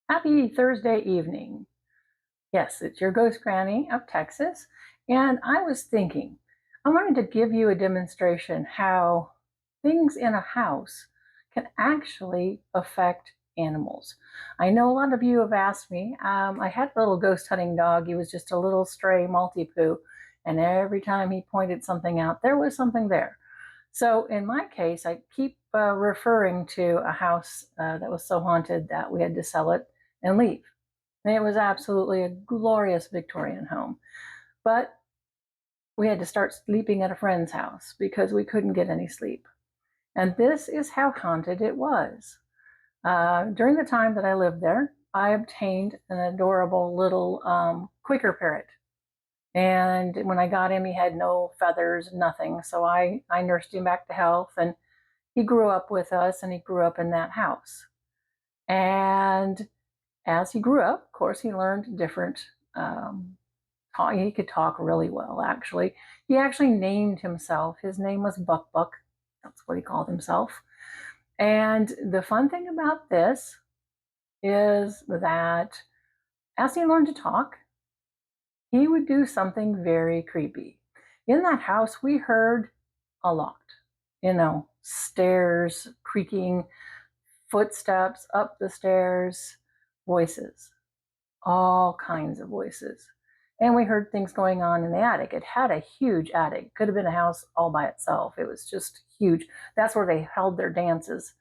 Happy Thursday evening. Yes, it's your ghost granny of Texas. And I was thinking, I wanted to give you a demonstration how things in a house can actually affect animals. I know a lot of you have asked me. I had a little ghost hunting dog. He was just a little stray Maltipoo. And every time he pointed something out, there was something there. So in my case, I keep referring to a house that was so haunted that we had to sell it and leave. And it was absolutely a glorious Victorian home. But we had to start sleeping at a friend's house because we couldn't get any sleep. And this is how haunted it was. During the time that I lived there, I obtained an adorable little Quaker Parrot. And when I got him, he had no feathers, nothing. So I nursed him back to health, and he grew up with us, and he grew up in that house. And as he grew up, of course, he learned different. He could talk really well, actually. He actually named himself. His name was Buck Buck. That's what he called himself. And the fun thing about this is that as he learned to talk, he would do something very creepy. In that house, we heard a lot, stairs creaking, footsteps up the stairs, voices, all kinds of voices. And we heard things going on in the attic. It had a huge attic. It could have been a house all by itself. It was just huge. That's where they held their dances.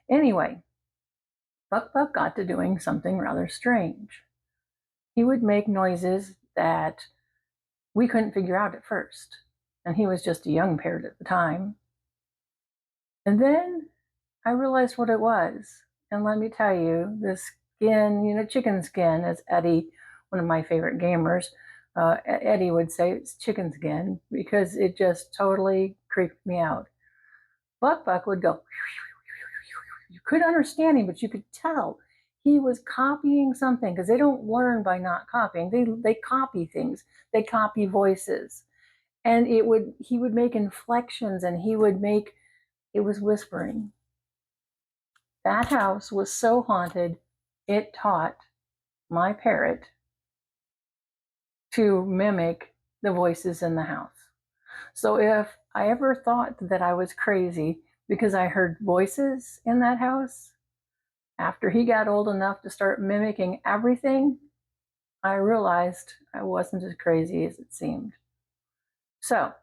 Anyway, Buck Buck got to doing something rather strange. He would make noises that we couldn't figure out at first. And he was just a young parrot at the time. And then I realized what it was. And let me tell you, the skin, chicken skin, as Eddie, one of my favorite gamers, Eddie would say it's chicken skin because it just totally creeped me out. Buck Buck would go, you couldn't understand him, but you could tell he was copying something because they don't learn by not copying. They copy things. They copy voices. And he would make inflections, and it was whispering. That house was so haunted, it taught my parrot to mimic the voices in the house. So if I ever thought that I was crazy because I heard voices in that house, after he got old enough to start mimicking everything, I realized I wasn't as crazy as it seemed. So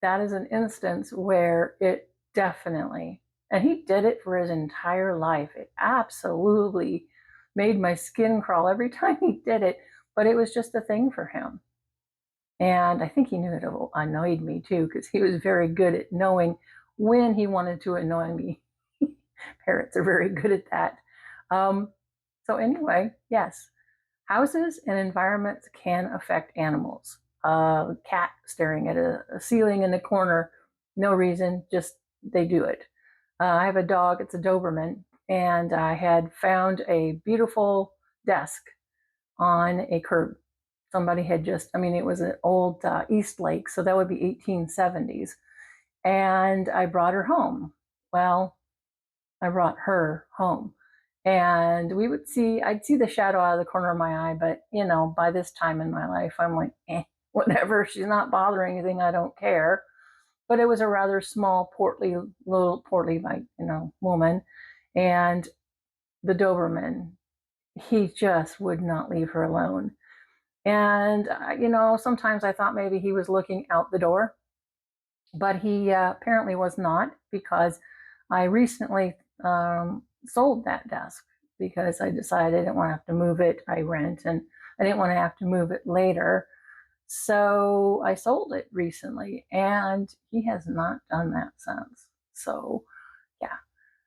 that is an instance where it definitely, and he did it for his entire life. It absolutely made my skin crawl every time he did it, but it was just a thing for him. And I think he knew it annoyed me too, because he was very good at knowing when he wanted to annoy me. Parrots are very good at that. So anyway, yes, houses and environments can affect animals. A cat staring at a ceiling in the corner, no reason, just they do it. I have a dog, it's a Doberman, and I had found a beautiful desk on a curb. Somebody had it was an old East Lake, so that would be 1870s. And I brought her home. Well, I brought her home. And I'd see the shadow out of the corner of my eye, but by this time in my life, I'm like, whatever, she's not bothering anything, I don't care. But it was a rather small, little portly, woman. And the Doberman, he just would not leave her alone. And, sometimes I thought maybe he was looking out the door, but he apparently was not, because I recently sold that desk because I decided I didn't want to have to move it. I rent, and I didn't want to have to move it later. So I sold it recently, and he has not done that since. So, yeah.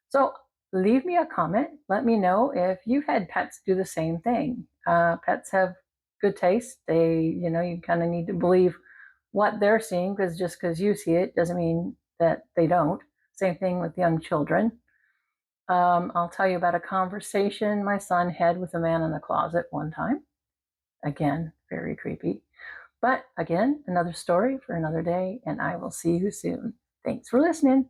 So leave me a comment. Let me know if you've had pets do the same thing. Pets have good taste. You kind of need to believe what they're seeing, because just because you see it doesn't mean that they don't. Same thing with young children. I'll tell you about a conversation my son had with a man in the closet one time. Again, very creepy. But again, another story for another day, and I will see you soon. Thanks for listening.